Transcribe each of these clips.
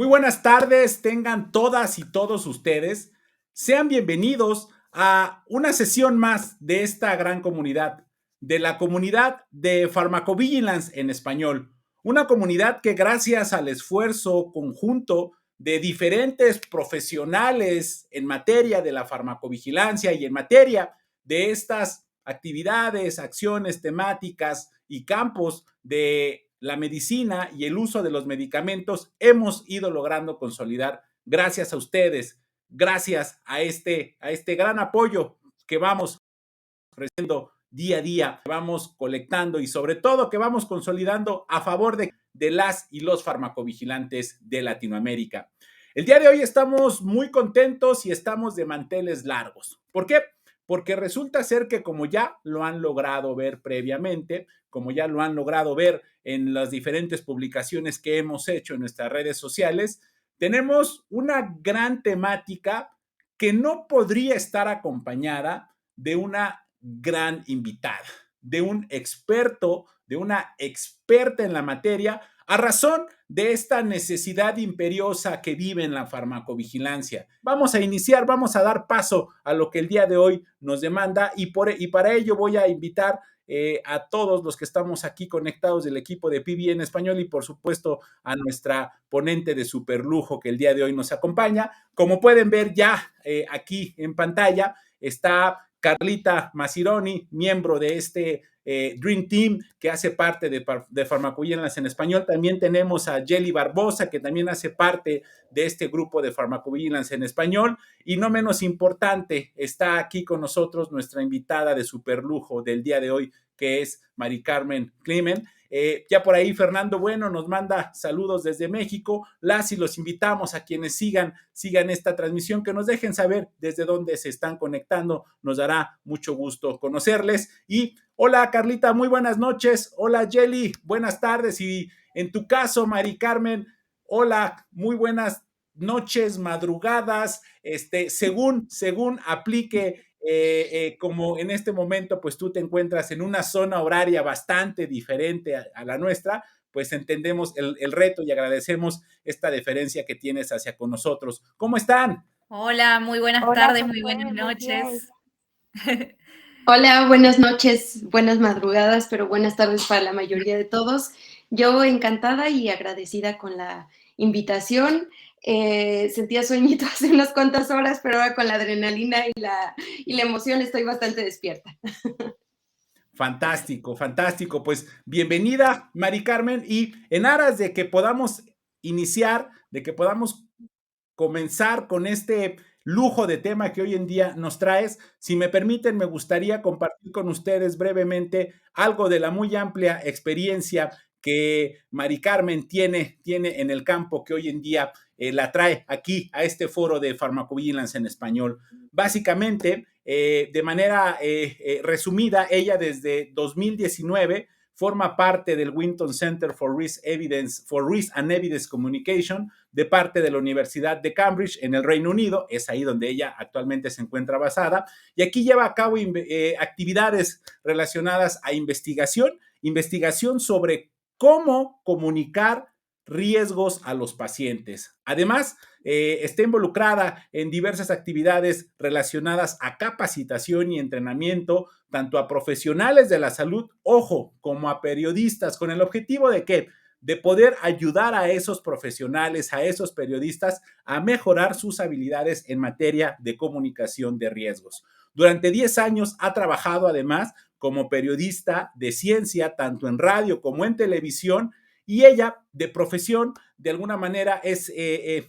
Muy buenas tardes, tengan todas y todos ustedes. Sean bienvenidos a una sesión más de esta gran comunidad, de la comunidad de Pharmacovigilance en español. Una comunidad que gracias al esfuerzo conjunto de diferentes profesionales en materia de la farmacovigilancia y en materia de estas actividades, acciones temáticas y campos de la medicina y el uso de los medicamentos, hemos ido logrando consolidar gracias a ustedes, gracias a este gran apoyo que vamos ofreciendo día a día, que vamos colectando y sobre todo que vamos consolidando a favor de las y los farmacovigilantes de Latinoamérica. El día de hoy estamos muy contentos y estamos de manteles largos. ¿Por qué? Porque resulta ser que como ya lo han logrado ver previamente, como ya lo han logrado ver en las diferentes publicaciones que hemos hecho en nuestras redes sociales, tenemos una gran temática que no podría estar acompañada de una gran invitada, de un experto, de una experta en la materia, a razón de esta necesidad imperiosa que vive en la farmacovigilancia. Vamos a iniciar, vamos a dar paso a lo que el día de hoy nos demanda y para ello voy a invitar a todos los que estamos aquí conectados del equipo de PB en español y por supuesto a nuestra ponente de superlujo que el día de hoy nos acompaña. Como pueden ver ya aquí en pantalla está Carlita Masironi, miembro de este Dream Team que hace parte de Farmacovigilance en español. También tenemos a Jelly Barbosa, que también hace parte de este grupo de Farmacovigilance en español. Y no menos importante, está aquí con nosotros nuestra invitada de superlujo del día de hoy, que es Mari Carmen Climent. Ya por ahí Fernando Bueno nos manda saludos desde México. Las y los invitamos a quienes sigan esta transmisión, que nos dejen saber desde dónde se están conectando. Nos dará mucho gusto conocerles. Y hola Carlita, muy buenas noches. Hola Jelly, buenas tardes. Y en tu caso, Mari Carmen, hola, muy buenas noches, madrugadas, según aplique como en este momento, pues tú te encuentras en una zona horaria bastante diferente a la nuestra, pues entendemos el reto y agradecemos esta deferencia que tienes hacia con nosotros. ¿Cómo están? Hola, muy buenas tardes, muy buenas noches. Hola, buenas noches, buenas madrugadas, pero buenas tardes para la mayoría de todos. Yo encantada y agradecida con la invitación. Sentía sueñito hace unas cuantas horas, pero ahora con la adrenalina y la emoción estoy bastante despierta. Fantástico, fantástico. Pues bienvenida, Mari Carmen, y en aras de que podamos iniciar, de que podamos comenzar con este lujo de tema que hoy en día nos traes, si me permiten, me gustaría compartir con ustedes brevemente algo de la muy amplia experiencia que Mari Carmen tiene en el campo que hoy en día la trae aquí a este foro de Pharmacovigilance en español. Básicamente, de manera resumida, ella desde 2019 forma parte del Winton Center for Risk and Evidence Communication de parte de la Universidad de Cambridge en el Reino Unido. Es ahí donde ella actualmente se encuentra basada. Y aquí lleva a cabo actividades relacionadas a investigación sobre cómo comunicar riesgos a los pacientes. Además, está involucrada en diversas actividades relacionadas a capacitación y entrenamiento, tanto a profesionales de la salud, ojo, como a periodistas, con el objetivo de que de poder ayudar a esos profesionales, a esos periodistas a mejorar sus habilidades en materia de comunicación de riesgos. Durante 10 años ha trabajado además como periodista de ciencia, tanto en radio como en televisión, y ella, de profesión, de alguna manera es,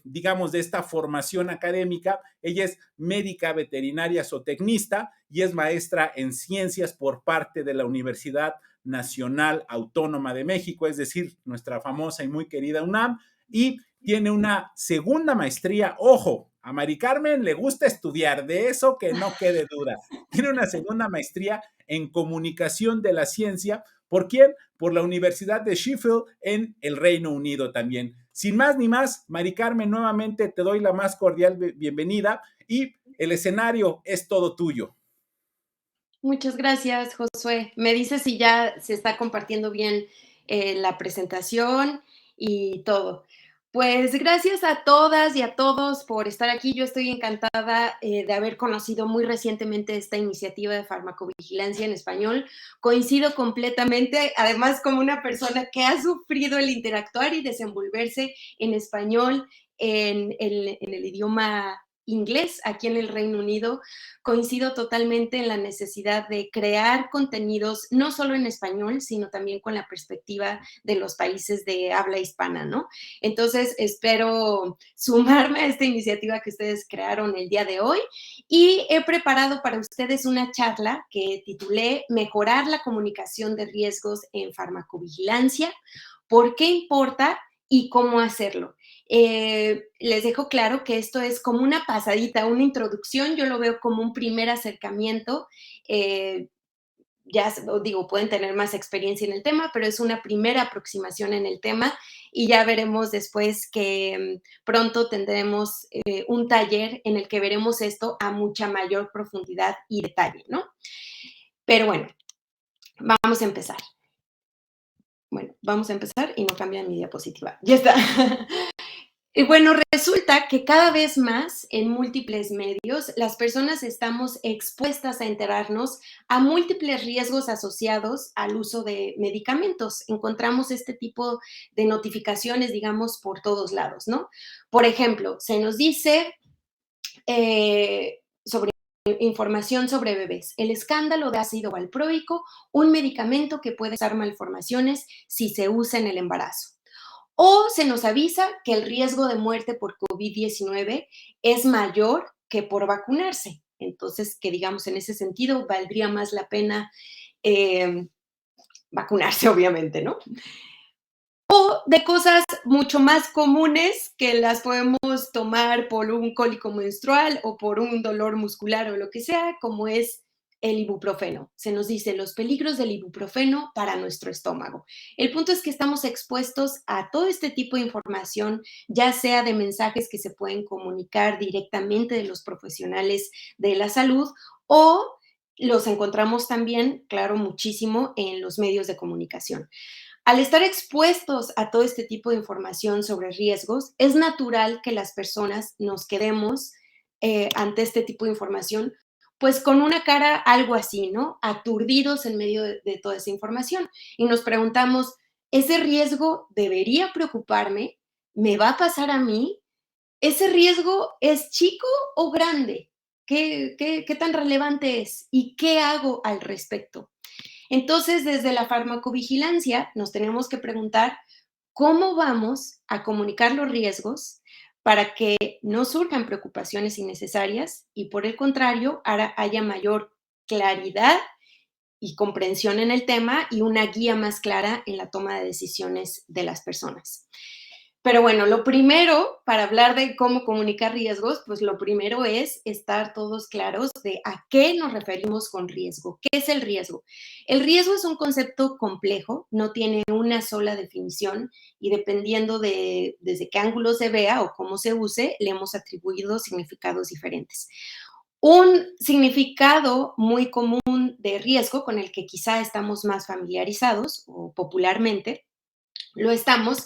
digamos, de esta formación académica, ella es médica veterinaria zootecnista y es maestra en ciencias por parte de la Universidad Nacional Autónoma de México, es decir, nuestra famosa y muy querida UNAM, y tiene una segunda maestría, ojo, a Mari Carmen le gusta estudiar, de eso que no quede duda. Tiene una segunda maestría en comunicación de la ciencia. ¿Por quién? Por la Universidad de Sheffield en el Reino Unido también. Sin más ni más, Mari Carmen, nuevamente te doy la más cordial bienvenida y el escenario es todo tuyo. Muchas gracias, Josué. Me dices si ya se está compartiendo bien la presentación y todo. Pues gracias a todas y a todos por estar aquí. Yo estoy encantada de haber conocido muy recientemente esta iniciativa de farmacovigilancia en español. Coincido completamente, además como una persona que ha sufrido el interactuar y desenvolverse en español en el idioma inglés aquí en el Reino Unido, coincido totalmente en la necesidad de crear contenidos no solo en español, sino también con la perspectiva de los países de habla hispana, ¿no? Entonces, espero sumarme a esta iniciativa que ustedes crearon el día de hoy y he preparado para ustedes una charla que titulé Mejorar la comunicación de riesgos en farmacovigilancia, ¿por qué importa y cómo hacerlo? Les dejo claro que esto es como una pasadita, una introducción, yo lo veo como un primer acercamiento. Ya digo, pueden tener más experiencia en el tema, pero es una primera aproximación en el tema y ya veremos después que pronto tendremos un taller en el que veremos esto a mucha mayor profundidad y detalle, ¿no? Pero bueno, vamos a empezar. Bueno, vamos a empezar y no cambia mi diapositiva. Ya está. Y bueno, resulta que cada vez más en múltiples medios las personas estamos expuestas a enterarnos a múltiples riesgos asociados al uso de medicamentos. Encontramos este tipo de notificaciones, digamos, por todos lados, ¿no? Por ejemplo, se nos dice sobre información sobre bebés, el escándalo de ácido valproico, un medicamento que puede causar malformaciones si se usa en el embarazo. O se nos avisa que el riesgo de muerte por COVID-19 es mayor que por vacunarse. Entonces, que digamos, en ese sentido, valdría más la pena vacunarse, obviamente, ¿no? O de cosas mucho más comunes que las podemos tomar por un cólico menstrual o por un dolor muscular o lo que sea, como es el ibuprofeno. Se nos dice los peligros del ibuprofeno para nuestro estómago. El punto es que estamos expuestos a todo este tipo de información, ya sea de mensajes que se pueden comunicar directamente de los profesionales de la salud o los encontramos también, claro, muchísimo en los medios de comunicación. Al estar expuestos a todo este tipo de información sobre riesgos, es natural que las personas nos quedemos ante este tipo de información, pues con una cara algo así, ¿no? Aturdidos en medio de toda esa información. Y nos preguntamos, ¿ese riesgo debería preocuparme? ¿Me va a pasar a mí? ¿Ese riesgo es chico o grande? ¿Qué tan relevante es? ¿Y qué hago al respecto? Entonces, desde la farmacovigilancia nos tenemos que preguntar cómo vamos a comunicar los riesgos para que no surjan preocupaciones innecesarias y por el contrario, haya mayor claridad y comprensión en el tema y una guía más clara en la toma de decisiones de las personas. Pero bueno, lo primero para hablar de cómo comunicar riesgos, pues lo primero es estar todos claros de a qué nos referimos con riesgo. ¿Qué es el riesgo? El riesgo es un concepto complejo, no tiene una sola definición y dependiendo de desde qué ángulo se vea o cómo se use, le hemos atribuido significados diferentes. Un significado muy común de riesgo con el que quizá estamos más familiarizados o popularmente lo estamos,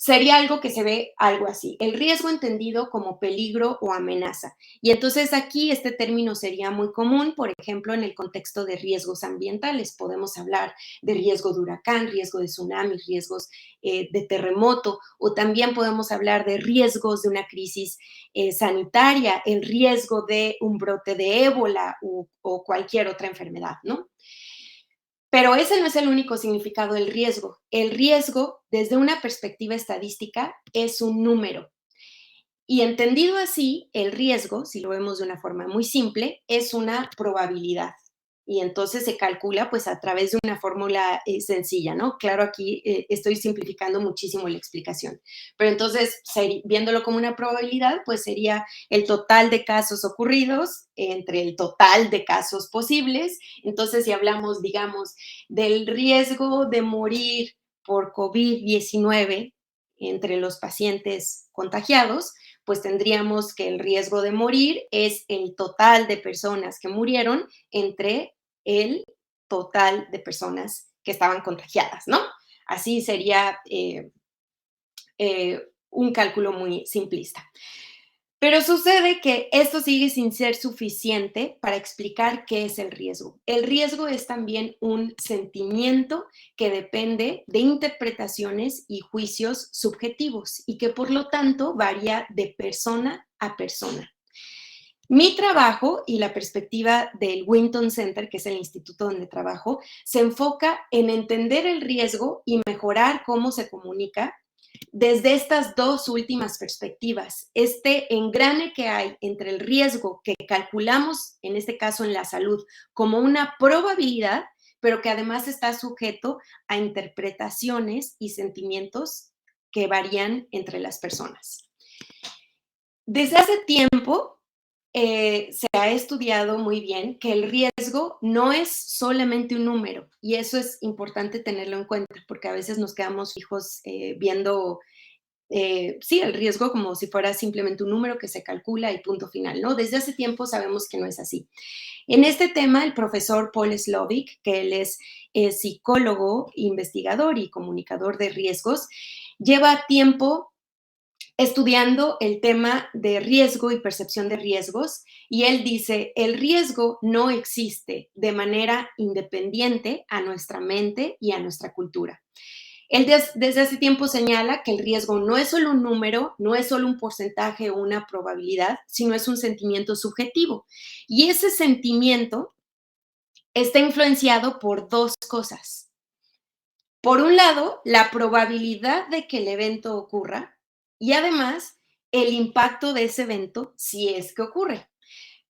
sería algo que se ve algo así, el riesgo entendido como peligro o amenaza. Y entonces aquí este término sería muy común, por ejemplo, en el contexto de riesgos ambientales. Podemos hablar de riesgo de huracán, riesgo de tsunami, riesgos de terremoto, o también podemos hablar de riesgos de una crisis sanitaria, el riesgo de un brote de ébola o cualquier otra enfermedad, ¿no? Pero ese no es el único significado del riesgo. El riesgo, desde una perspectiva estadística, es un número. Y entendido así, el riesgo, si lo vemos de una forma muy simple, es una probabilidad. Y entonces se calcula pues a través de una fórmula sencilla, ¿no? Claro, aquí estoy simplificando muchísimo la explicación. Pero entonces, viéndolo como una probabilidad, pues sería el total de casos ocurridos entre el total de casos posibles. Entonces, si hablamos, digamos, del riesgo de morir por COVID-19 entre los pacientes contagiados, pues tendríamos que el riesgo de morir es el total de personas que murieron entre el total de personas que estaban contagiadas, ¿no? Así sería un cálculo muy simplista. Pero sucede que esto sigue sin ser suficiente para explicar qué es el riesgo. El riesgo es también un sentimiento que depende de interpretaciones y juicios subjetivos y que por lo tanto varía de persona a persona. Mi trabajo y la perspectiva del Winton Center, que es el instituto donde trabajo, se enfoca en entender el riesgo y mejorar cómo se comunica desde estas dos últimas perspectivas. Este engrane que hay entre el riesgo que calculamos, en este caso en la salud, como una probabilidad, pero que además está sujeto a interpretaciones y sentimientos que varían entre las personas. Desde hace tiempo, se ha estudiado muy bien que el riesgo no es solamente un número, y eso es importante tenerlo en cuenta, porque a veces nos quedamos fijos viendo, sí, el riesgo como si fuera simplemente un número que se calcula y punto final, ¿no? Desde hace tiempo sabemos que no es así. En este tema, el profesor Paul Slovic, que él es psicólogo, investigador y comunicador de riesgos, lleva tiempo estudiando el tema de riesgo y percepción de riesgos, y él dice, el riesgo no existe de manera independiente a nuestra mente y a nuestra cultura. Él desde hace tiempo señala que el riesgo no es solo un número, no es solo un porcentaje o una probabilidad, sino es un sentimiento subjetivo. Y ese sentimiento está influenciado por dos cosas. Por un lado, la probabilidad de que el evento ocurra, y además el impacto de ese evento si es que ocurre.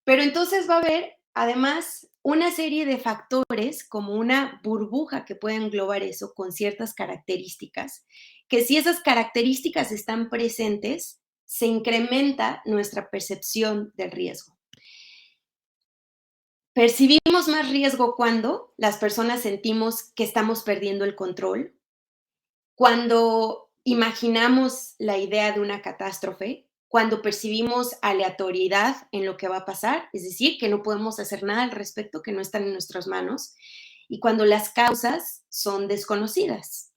Pero entonces va a haber además una serie de factores como una burbuja que puede englobar eso con ciertas características, que si esas características están presentes, se incrementa nuestra percepción del riesgo. Percibimos más riesgo cuando las personas sentimos que estamos perdiendo el control, cuando imaginamos la idea de una catástrofe, cuando percibimos aleatoriedad en lo que va a pasar, es decir, que no podemos hacer nada al respecto, que no están en nuestras manos, y cuando las causas son desconocidas.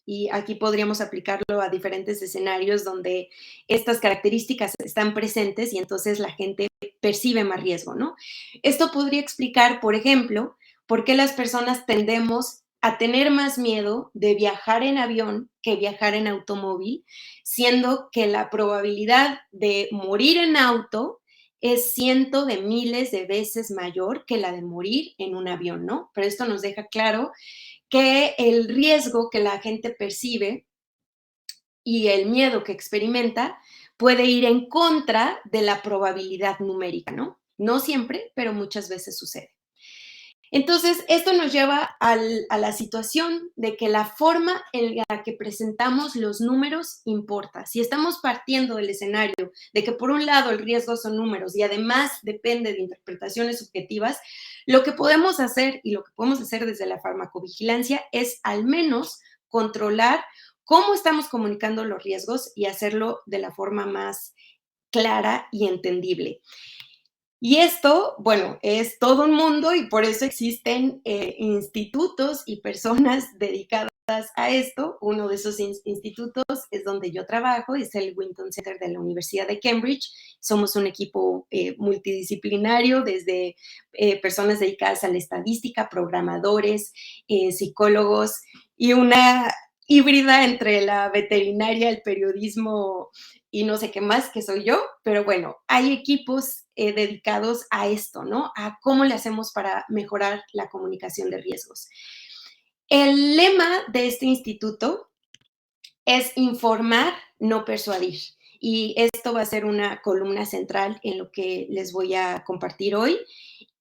Y aquí podríamos aplicarlo a diferentes escenarios donde estas características están presentes y entonces la gente percibe más riesgo, ¿no? Esto podría explicar, por ejemplo, por qué las personas tendemos a tener más miedo de viajar en avión que viajar en automóvil, siendo que la probabilidad de morir en auto es cientos de miles de veces mayor que la de morir en un avión, ¿no? Pero esto nos deja claro que el riesgo que la gente percibe y el miedo que experimenta puede ir en contra de la probabilidad numérica, ¿no? No siempre, pero muchas veces sucede. Entonces, esto nos lleva a la situación de que la forma en la que presentamos los números importa. Si estamos partiendo del escenario de que por un lado el riesgo son números y además depende de interpretaciones subjetivas, lo que podemos hacer y lo que podemos hacer desde la farmacovigilancia es al menos controlar cómo estamos comunicando los riesgos y hacerlo de la forma más clara y entendible. Y esto, bueno, es todo un mundo y por eso existen institutos y personas dedicadas a esto. Uno de esos institutos es donde yo trabajo, es el Winton Center de la Universidad de Cambridge. Somos un equipo multidisciplinario, desde personas dedicadas a la estadística, programadores, psicólogos y una híbrida entre la veterinaria, el periodismo y no sé qué más, que soy yo, pero bueno, hay equipos dedicados a esto, ¿no? A cómo le hacemos para mejorar la comunicación de riesgos. El lema de este instituto es informar, no persuadir. Y esto va a ser una columna central en lo que les voy a compartir hoy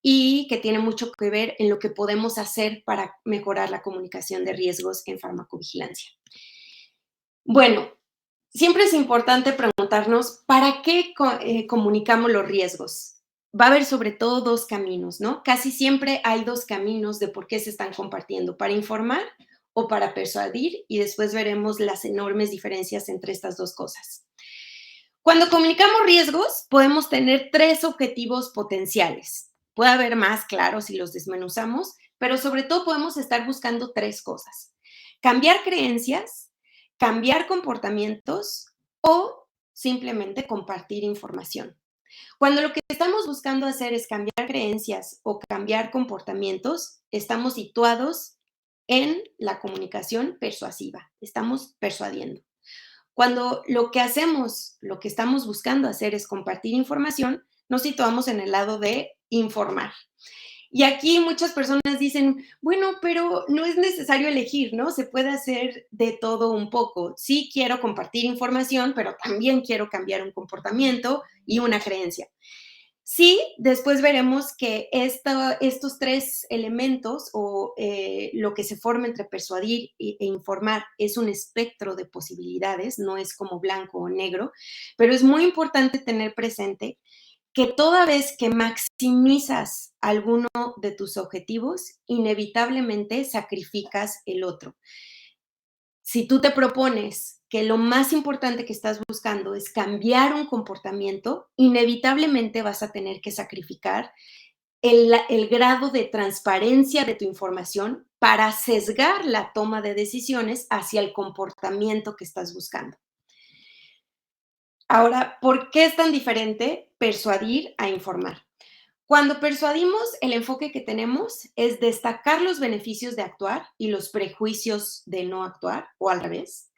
y que tiene mucho que ver en lo que podemos hacer para mejorar la comunicación de riesgos en farmacovigilancia. Bueno, siempre es importante preguntarnos, ¿para qué comunicamos los riesgos? Va a haber sobre todo dos caminos, ¿no? Casi siempre hay dos caminos de por qué se están compartiendo, para informar o para persuadir, y después veremos las enormes diferencias entre estas dos cosas. Cuando comunicamos riesgos, podemos tener tres objetivos potenciales. Puede haber más, claro, si los desmenuzamos, pero sobre todo podemos estar buscando tres cosas. Cambiar creencias, cambiar comportamientos o simplemente compartir información. Cuando lo que estamos buscando hacer es cambiar creencias o cambiar comportamientos, estamos situados en la comunicación persuasiva, estamos persuadiendo. Cuando lo que hacemos, lo que estamos buscando hacer es compartir información, nos situamos en el lado de informar. Y aquí muchas personas dicen, bueno, pero no es necesario elegir, ¿no? Se puede hacer de todo un poco. Sí quiero compartir información, pero también quiero cambiar un comportamiento y una creencia. Sí, después veremos que estos tres elementos o lo que se forma entre persuadir e informar es un espectro de posibilidades, no es como blanco o negro, pero es muy importante tener presente que toda vez que maximizas alguno de tus objetivos, inevitablemente sacrificas el otro. Si tú te propones que lo más importante que estás buscando es cambiar un comportamiento, inevitablemente vas a tener que sacrificar el grado de transparencia de tu información para sesgar la toma de decisiones hacia el comportamiento que estás buscando. Ahora, ¿por qué es tan diferente persuadir a informar? Cuando persuadimos, el enfoque que tenemos es destacar los beneficios de actuar y los prejuicios de no actuar, o al revés.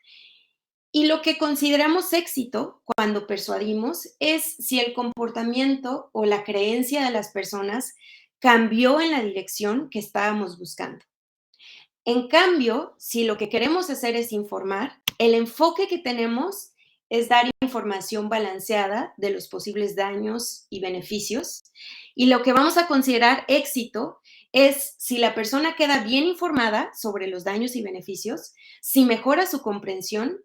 Y lo que consideramos éxito cuando persuadimos es si el comportamiento o la creencia de las personas cambió en la dirección que estábamos buscando. En cambio, si lo que queremos hacer es informar, el enfoque que tenemos es dar información balanceada de los posibles daños y beneficios. Y lo que vamos a considerar éxito es si la persona queda bien informada sobre los daños y beneficios, si mejora su comprensión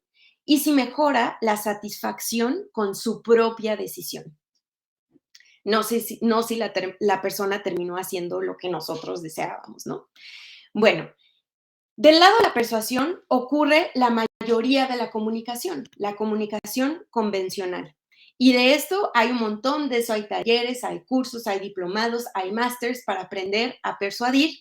y si mejora la satisfacción con su propia decisión. No si la persona terminó haciendo lo que nosotros deseábamos, ¿no? Bueno, del lado de la persuasión ocurre la mayoría de la comunicación convencional. Y de esto hay un montón, de eso hay talleres, hay cursos, hay diplomados, hay másters para aprender a persuadir.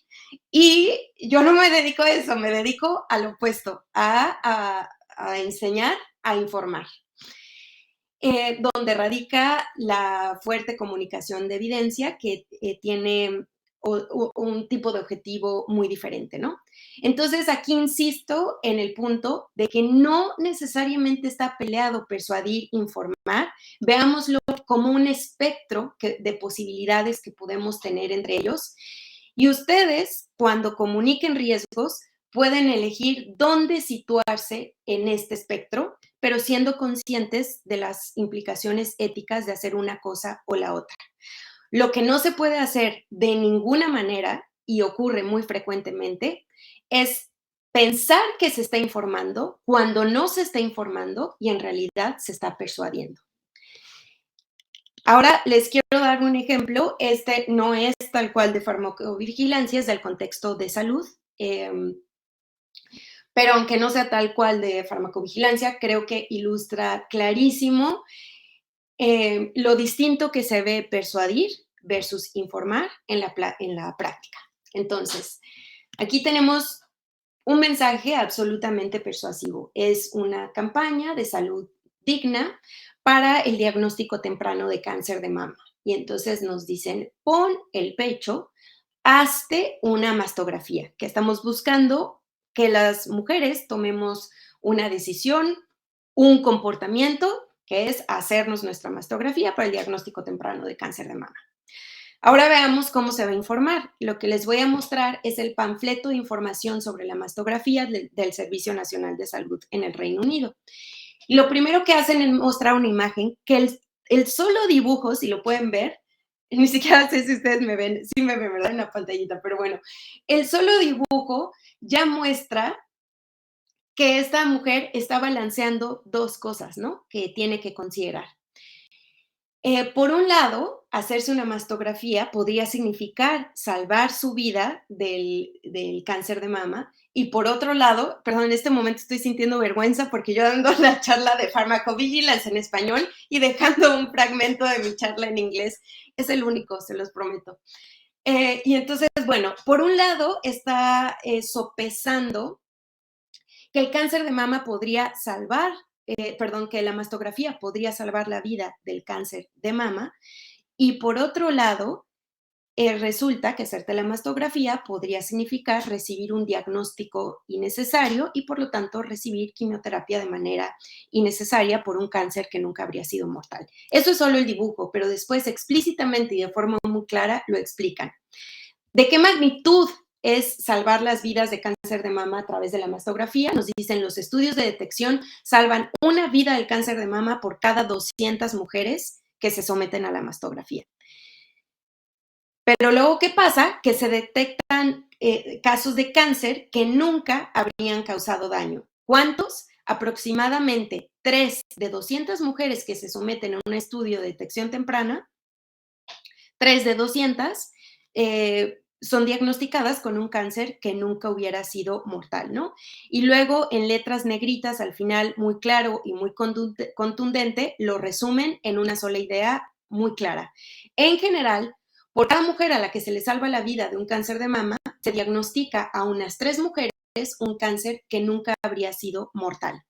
Y yo no me dedico a eso, me dedico al opuesto, a enseñar, a informar. Donde radica la fuerte comunicación de evidencia que tiene un tipo de objetivo muy diferente, ¿no? Entonces, aquí insisto en el punto de que no necesariamente está peleado persuadir, informar, veámoslo como un espectro de posibilidades que podemos tener entre ellos. Y ustedes, cuando comuniquen riesgos, pueden elegir dónde situarse en este espectro, pero siendo conscientes de las implicaciones éticas de hacer una cosa o la otra. Lo que no se puede hacer de ninguna manera, y ocurre muy frecuentemente, es pensar que se está informando cuando no se está informando y en realidad se está persuadiendo. Ahora les quiero dar un ejemplo. Este no es tal cual de farmacovigilancia, es del contexto de salud. Pero aunque no sea tal cual de farmacovigilancia, creo que ilustra clarísimo lo distinto que se ve persuadir versus informar en la práctica. Entonces, aquí tenemos un mensaje absolutamente persuasivo. Es una campaña de salud digna para el diagnóstico temprano de cáncer de mama. Y entonces nos dicen, pon el pecho, hazte una mastografía, que estamos buscando que las mujeres tomemos una decisión, un comportamiento, que es hacernos nuestra mastografía para el diagnóstico temprano de cáncer de mama. Ahora veamos cómo se va a informar. Lo que les voy a mostrar es el panfleto de información sobre la mastografía del Servicio Nacional de Salud en el Reino Unido. Y lo primero que hacen es mostrar una imagen que el solo dibujo, si lo pueden ver, ni siquiera sé si ustedes me ven, sí me ven, ¿verdad? En la pantallita, pero bueno, el solo dibujo ya muestra que esta mujer está balanceando dos cosas, ¿no? Que tiene que considerar. Por un lado, hacerse una mastografía podría significar salvar su vida del cáncer de mama. Y por otro lado, perdón, en este momento estoy sintiendo vergüenza porque yo dando la charla de farmacovigilance en español y dejando un fragmento de mi charla en inglés. Es el único, se los prometo. Y entonces, bueno, por un lado está sopesando que el cáncer de mama podría salvar que la mastografía podría salvar la vida del cáncer de mama. Y por otro lado, resulta que hacerte la mastografía podría significar recibir un diagnóstico innecesario y por lo tanto recibir quimioterapia de manera innecesaria por un cáncer que nunca habría sido mortal. Eso es solo el dibujo, pero después explícitamente y de forma muy clara lo explican. ¿De qué magnitud es salvar las vidas de cáncer de mama a través de la mastografía? Nos dicen los estudios de detección salvan una vida del cáncer de mama por cada 200 mujeres que se someten a la mastografía. Pero luego, ¿qué pasa? Que se detectan casos de cáncer que nunca habrían causado daño. ¿Cuántos? Aproximadamente 3 de 200 mujeres que se someten a un estudio de detección temprana, 3 de 200 son diagnosticadas con un cáncer que nunca hubiera sido mortal, ¿no? Y luego, en letras negritas, al final, muy claro y muy contundente, lo resumen en una sola idea muy clara. En general, por cada mujer a la que se le salva la vida de un cáncer de mama, se diagnostica a unas 3 mujeres un cáncer que nunca habría sido mortal.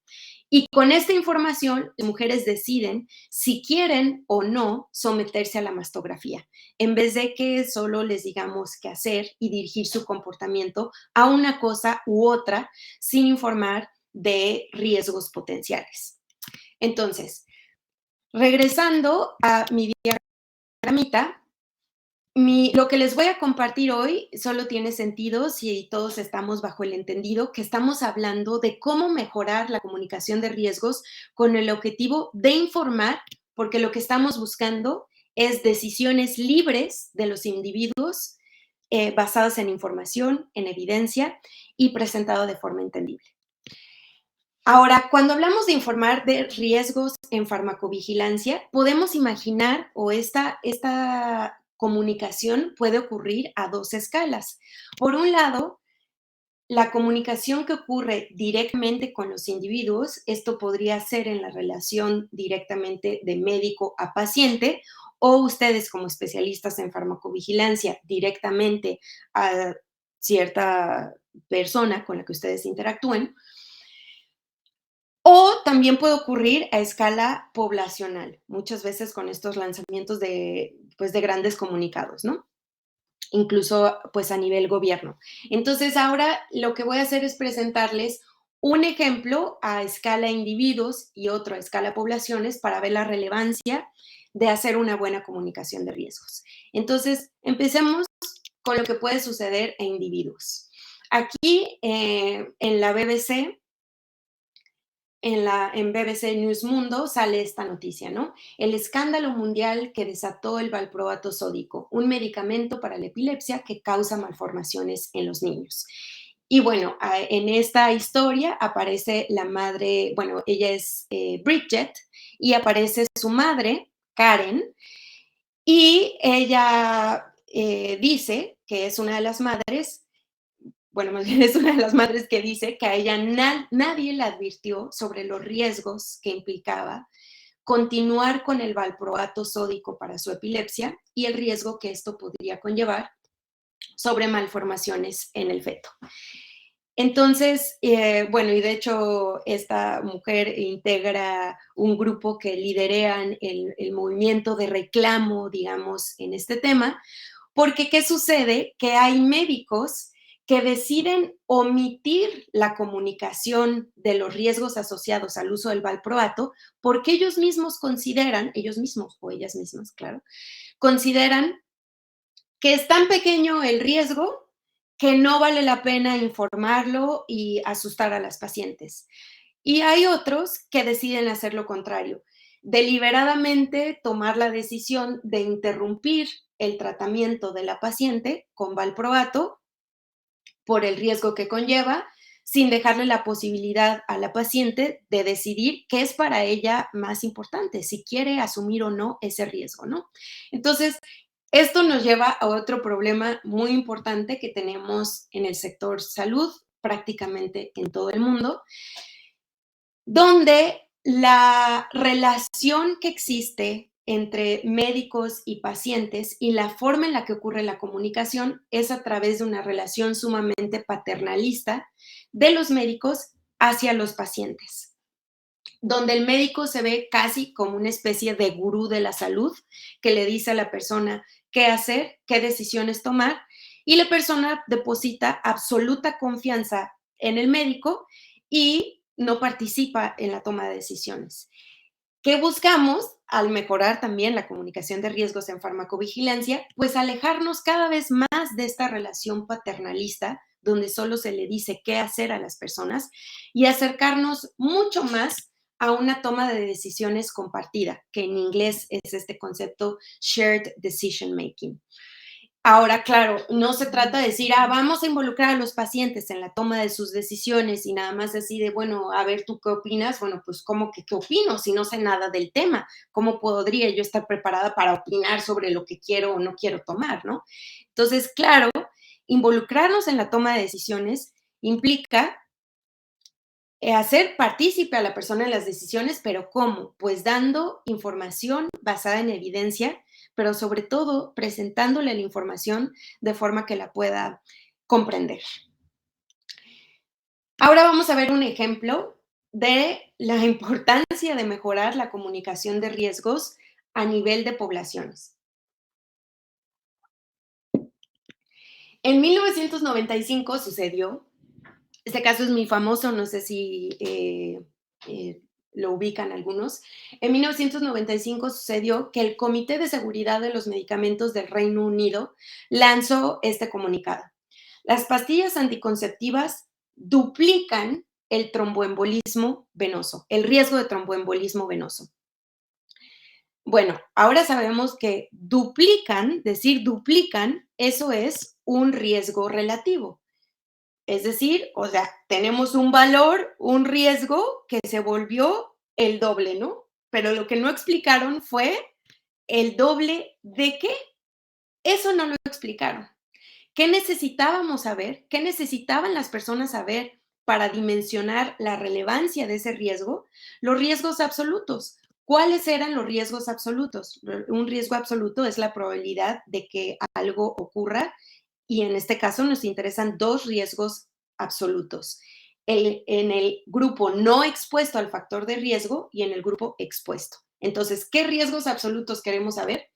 Y con esta información, las mujeres deciden si quieren o no someterse a la mastografía, en vez de que solo les digamos qué hacer y dirigir su comportamiento a una cosa u otra sin informar de riesgos potenciales. Entonces, regresando a mi diagramita, lo que les voy a compartir hoy solo tiene sentido si todos estamos bajo el entendido que estamos hablando de cómo mejorar la comunicación de riesgos con el objetivo de informar, porque lo que estamos buscando es decisiones libres de los individuos basadas en información, en evidencia y presentado de forma entendible. Ahora, cuando hablamos de informar de riesgos en farmacovigilancia, podemos imaginar o esta comunicación puede ocurrir a 2 escalas. Por un lado, la comunicación que ocurre directamente con los individuos, esto podría ser en la relación directamente de médico a paciente o ustedes como especialistas en farmacovigilancia directamente a cierta persona con la que ustedes interactúen. O también puede ocurrir a escala poblacional, muchas veces con estos lanzamientos de grandes comunicados, ¿no? Incluso, pues, a nivel gobierno. Entonces, ahora lo que voy a hacer es presentarles un ejemplo a escala individuos y otro a escala poblaciones para ver la relevancia de hacer una buena comunicación de riesgos. Entonces, empecemos con lo que puede suceder a individuos. Aquí, en la BBC, en BBC News Mundo sale esta noticia, ¿no? El escándalo mundial que desató el valproato sódico, un medicamento para la epilepsia que causa malformaciones en los niños. Y bueno, en esta historia aparece la madre, bueno, ella es Bridget, y aparece su madre, Karen, y ella dice que es una de las madres, bueno, más bien es una de las madres que dice que a ella nadie le advirtió sobre los riesgos que implicaba continuar con el valproato sódico para su epilepsia y el riesgo que esto podría conllevar sobre malformaciones en el feto. Entonces, bueno, y de hecho esta mujer integra un grupo que liderean el movimiento de reclamo, digamos, en este tema, porque ¿qué sucede? Que hay médicos que deciden omitir la comunicación de los riesgos asociados al uso del valproato porque ellos mismos consideran, ellos mismos o ellas mismas, claro, consideran que es tan pequeño el riesgo que no vale la pena informarlo y asustar a las pacientes. Y hay otros que deciden hacer lo contrario, deliberadamente tomar la decisión de interrumpir el tratamiento de la paciente con valproato por el riesgo que conlleva, sin dejarle la posibilidad a la paciente de decidir qué es para ella más importante, si quiere asumir o no ese riesgo, ¿no? Entonces, esto nos lleva a otro problema muy importante que tenemos en el sector salud, prácticamente en todo el mundo, donde la relación que existe entre médicos y pacientes y la forma en la que ocurre la comunicación es a través de una relación sumamente paternalista de los médicos hacia los pacientes. donde el médico se ve casi como una especie de gurú de la salud que le dice a la persona qué hacer, qué decisiones tomar, y la persona deposita absoluta confianza en el médico y no participa en la toma de decisiones. ¿Qué buscamos al mejorar también la comunicación de riesgos en farmacovigilancia? Pues alejarnos cada vez más de esta relación paternalista, donde solo se le dice qué hacer a las personas, y acercarnos mucho más a una toma de decisiones compartida, que en inglés es este concepto shared decision making. Ahora, claro, no se trata de decir, vamos a involucrar a los pacientes en la toma de sus decisiones y nada más así de, bueno, a ver, ¿tú qué opinas? Bueno, pues, ¿cómo que qué opino si no sé nada del tema? ¿Cómo podría yo estar preparada para opinar sobre lo que quiero o no quiero tomar, no? Entonces, claro, involucrarnos en la toma de decisiones implica hacer partícipe a la persona en las decisiones, pero ¿cómo? Pues dando información basada en evidencia, pero sobre todo presentándole la información de forma que la pueda comprender. Ahora vamos a ver un ejemplo de la importancia de mejorar la comunicación de riesgos a nivel de poblaciones. En 1995 sucedió, este caso es muy famoso, no sé si lo ubican algunos. En 1995 sucedió que el Comité de Seguridad de los Medicamentos del Reino Unido lanzó este comunicado. Las pastillas anticonceptivas duplican el tromboembolismo venoso, el riesgo de tromboembolismo venoso. Bueno, ahora sabemos que duplican, eso es un riesgo relativo. Es decir, o sea, tenemos un valor, un riesgo que se volvió el doble, ¿no? Pero lo que no explicaron fue el doble de qué. Eso no lo explicaron. ¿Qué necesitábamos saber? ¿Qué necesitaban las personas saber para dimensionar la relevancia de ese riesgo? Los riesgos absolutos. ¿Cuáles eran los riesgos absolutos? Un riesgo absoluto es la probabilidad de que algo ocurra y en este caso nos interesan dos riesgos absolutos. En el grupo no expuesto al factor de riesgo y en el grupo expuesto. Entonces, ¿qué riesgos absolutos queremos saber?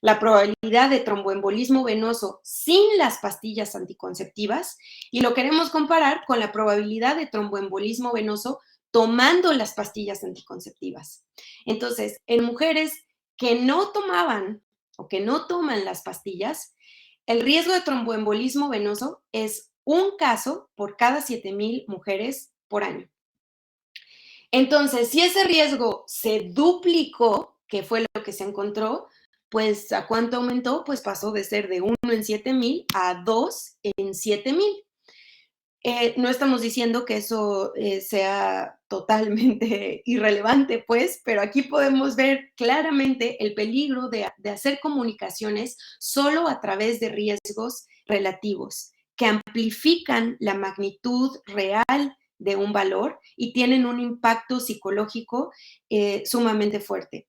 La probabilidad de tromboembolismo venoso sin las pastillas anticonceptivas y lo queremos comparar con la probabilidad de tromboembolismo venoso tomando las pastillas anticonceptivas. Entonces, en mujeres que no tomaban o que no toman las pastillas, el riesgo de tromboembolismo venoso es un caso por cada 7,000 mujeres por año. Entonces, si ese riesgo se duplicó, que fue lo que se encontró, pues ¿a cuánto aumentó? Pues pasó de ser de 1 en 7,000 a 2 en 7,000. No estamos diciendo que eso sea totalmente irrelevante, pues, pero aquí podemos ver claramente el peligro de hacer comunicaciones solo a través de riesgos relativos, que amplifican la magnitud real de un valor y tienen un impacto psicológico sumamente fuerte.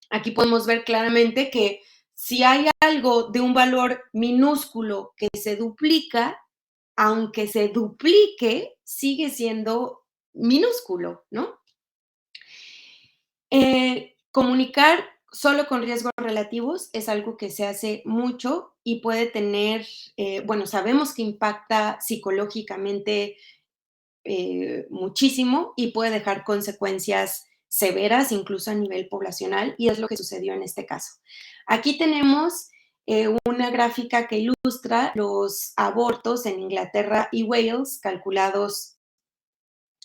Aquí podemos ver claramente que si hay algo de un valor minúsculo que se duplica, aunque se duplique, sigue siendo minúsculo, ¿no? Comunicar solo con riesgos relativos es algo que se hace mucho y puede tener, bueno, sabemos que impacta psicológicamente muchísimo y puede dejar consecuencias severas, incluso a nivel poblacional, y es lo que sucedió en este caso. Aquí tenemos una gráfica que ilustra los abortos en Inglaterra y Wales calculados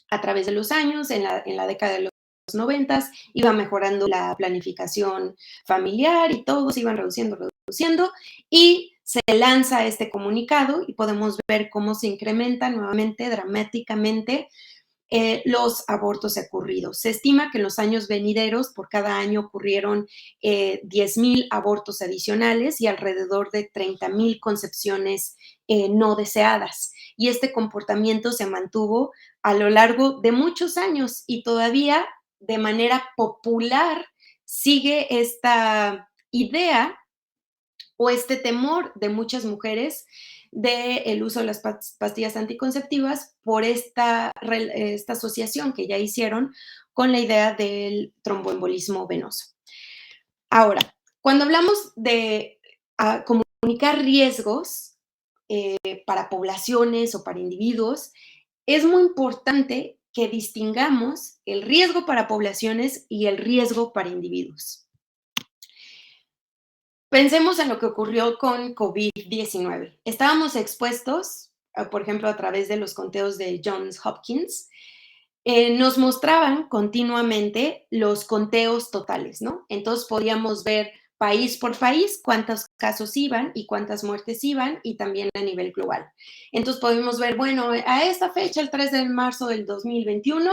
a través de los años, en la década de los 90, iba mejorando la planificación familiar y todos se iban reduciendo, y se lanza este comunicado y podemos ver cómo se incrementan nuevamente dramáticamente los abortos ocurridos. Se estima que en los años venideros por cada año ocurrieron 10,000 abortos adicionales y alrededor de 30,000 concepciones no deseadas. Y este comportamiento se mantuvo a lo largo de muchos años y todavía de manera popular sigue esta idea o este temor de muchas mujeres del uso de las pastillas anticonceptivas por esta asociación que ya hicieron con la idea del tromboembolismo venoso. Ahora, cuando hablamos de comunicar riesgos para poblaciones o para individuos, es muy importante que distingamos el riesgo para poblaciones y el riesgo para individuos. Pensemos en lo que ocurrió con COVID-19. Estábamos expuestos, por ejemplo, a través de los conteos de Johns Hopkins, nos mostraban continuamente los conteos totales, ¿no? Entonces podíamos ver país por país cuántos casos iban y cuántas muertes iban y también a nivel global. Entonces podemos ver, bueno, a esta fecha, el 3 de marzo del 2021,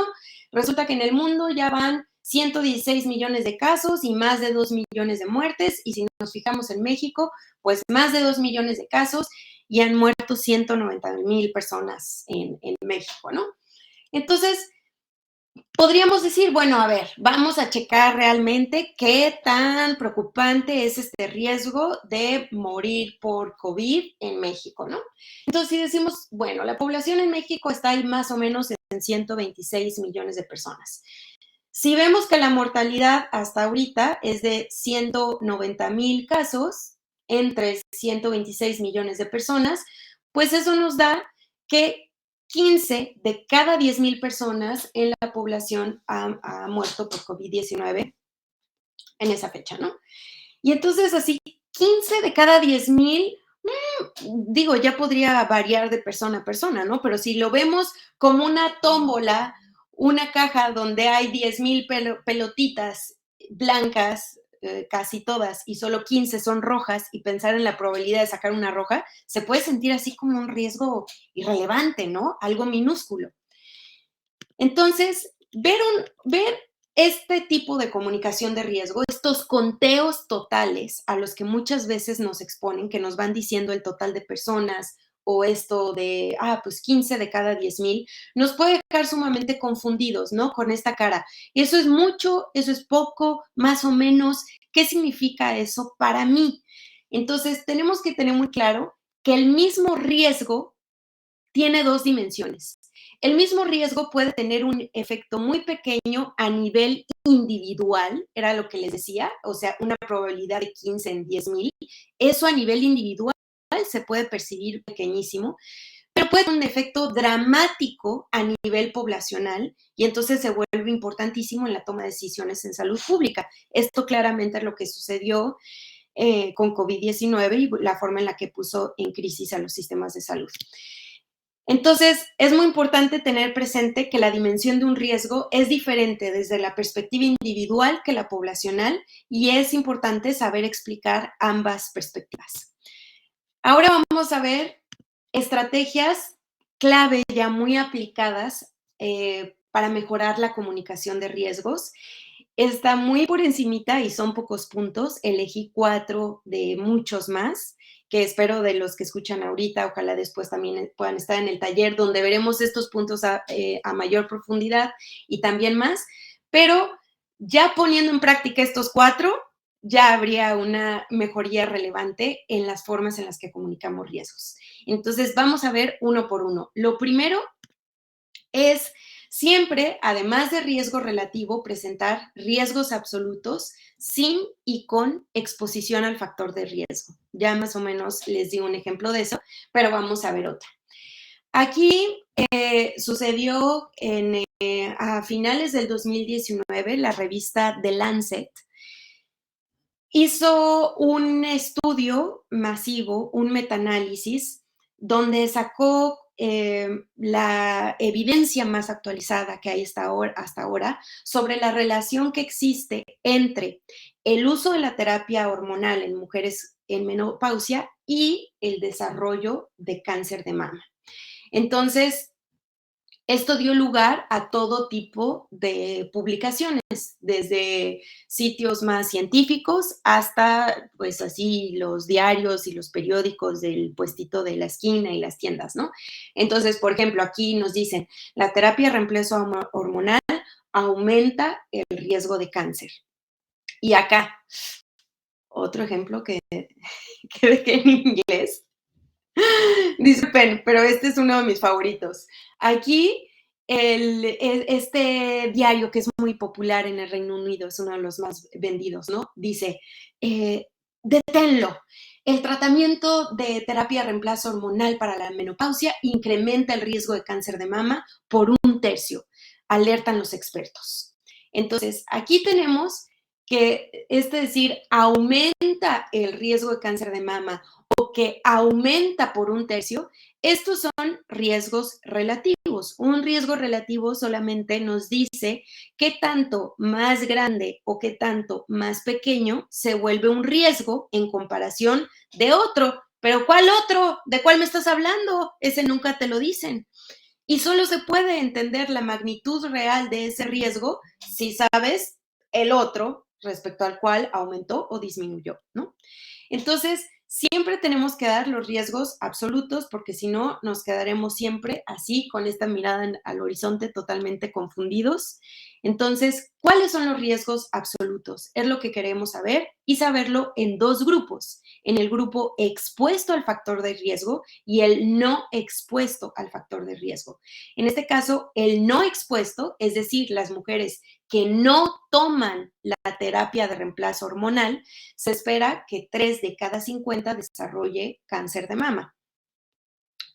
resulta que en el mundo ya van 116 millones de casos y más de 2 millones de muertes, y si nos fijamos en México, pues más de 2 millones de casos y han muerto 190,000 personas en México, ¿no? Entonces, podríamos decir, bueno, a ver, vamos a checar realmente qué tan preocupante es este riesgo de morir por COVID en México, ¿no? Entonces, si decimos, bueno, la población en México está ahí más o menos en 126 millones de personas. Si vemos que la mortalidad hasta ahorita es de 190,000 casos entre 126 millones de personas, pues eso nos da que 15 de cada 10,000 personas en la población ha muerto por COVID-19 en esa fecha, ¿no? Y entonces así, 15 de cada 10,000, digo, ya podría variar de persona a persona, ¿no? Pero si lo vemos como una tómbola, una caja donde hay 10,000 pelotitas blancas, casi todas, y solo 15 son rojas, y pensar en la probabilidad de sacar una roja, se puede sentir así como un riesgo irrelevante, ¿no? Algo minúsculo. Entonces, ver este tipo de comunicación de riesgo, estos conteos totales a los que muchas veces nos exponen, que nos van diciendo el total de personas o esto de, pues 15 de cada 10,000, nos puede dejar sumamente confundidos, ¿no? Con esta cara. Eso es mucho, eso es poco, más o menos. ¿Qué significa eso para mí? Entonces, tenemos que tener muy claro que el mismo riesgo tiene dos dimensiones. El mismo riesgo puede tener un efecto muy pequeño a nivel individual, era lo que les decía, o sea, una probabilidad de 15 en 10,000. Eso a nivel individual se puede percibir pequeñísimo, pero puede tener un efecto dramático a nivel poblacional y entonces se vuelve importantísimo en la toma de decisiones en salud pública. Esto claramente es lo que sucedió con COVID-19 y la forma en la que puso en crisis a los sistemas de salud. Entonces, es muy importante tener presente que la dimensión de un riesgo es diferente desde la perspectiva individual que la poblacional y es importante saber explicar ambas perspectivas. Ahora vamos a ver estrategias clave ya muy aplicadas para mejorar la comunicación de riesgos. Está muy por encimita y son pocos puntos. Elegí 4 de muchos más que espero de los que escuchan ahorita, ojalá después también puedan estar en el taller donde veremos estos puntos a mayor profundidad y también más, pero ya poniendo en práctica estos 4, ya habría una mejoría relevante en las formas en las que comunicamos riesgos. Entonces, vamos a ver uno por uno. Lo primero es siempre, además de riesgo relativo, presentar riesgos absolutos sin y con exposición al factor de riesgo. Ya más o menos les di un ejemplo de eso, pero vamos a ver otra. Aquí sucedió a finales del 2019, la revista The Lancet hizo un estudio masivo, un metaanálisis, donde sacó la evidencia más actualizada que hay hasta ahora sobre la relación que existe entre el uso de la terapia hormonal en mujeres en menopausia y el desarrollo de cáncer de mama. Entonces, esto dio lugar a todo tipo de publicaciones, desde sitios más científicos hasta, pues así, los diarios y los periódicos del puestito de la esquina y las tiendas, ¿no? Entonces, por ejemplo, aquí nos dicen, la terapia de reemplazo hormonal aumenta el riesgo de cáncer. Y acá, otro ejemplo que dejé en inglés. Disculpen, pero este es uno de mis favoritos. Aquí este diario que es muy popular en el Reino Unido, es uno de los más vendidos, ¿no? Dice, deténlo. El tratamiento de terapia de reemplazo hormonal para la menopausia incrementa el riesgo de cáncer de mama por 1/3, alertan los expertos. Entonces, aquí tenemos que, es decir, aumenta el riesgo de cáncer de mama o que aumenta por 1/3. Estos son riesgos relativos. Un riesgo relativo solamente nos dice qué tanto más grande o qué tanto más pequeño se vuelve un riesgo en comparación de otro. ¿Pero cuál otro? ¿De cuál me estás hablando? Ese nunca te lo dicen. Y solo se puede entender la magnitud real de ese riesgo si sabes el otro respecto al cual aumentó o disminuyó, ¿no? Entonces, siempre tenemos que dar los riesgos absolutos porque si no, nos quedaremos siempre así, con esta mirada al horizonte totalmente confundidos. Entonces, ¿cuáles son los riesgos absolutos? Es lo que queremos saber y saberlo en 2 grupos. En el grupo expuesto al factor de riesgo y el no expuesto al factor de riesgo. En este caso, el no expuesto, es decir, las mujeres que no toman la terapia de reemplazo hormonal, se espera que 3 de cada 50 desarrolle cáncer de mama.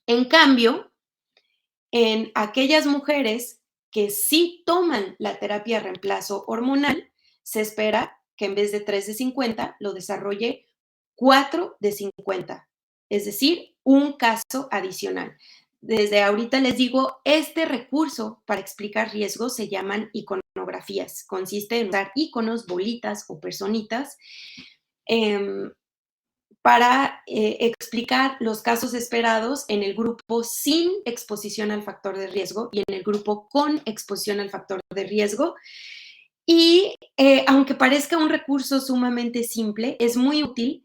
En cambio, en aquellas mujeres que sí toman la terapia de reemplazo hormonal, se espera que en vez de 3 de 50 lo desarrolle 4 de 50, es decir, un caso adicional. Desde ahorita les digo, este recurso para explicar riesgos se llaman iconografías. Consiste en usar iconos, bolitas o personitas para explicar los casos esperados en el grupo sin exposición al factor de riesgo y en el grupo con exposición al factor de riesgo. Y aunque parezca un recurso sumamente simple, es muy útil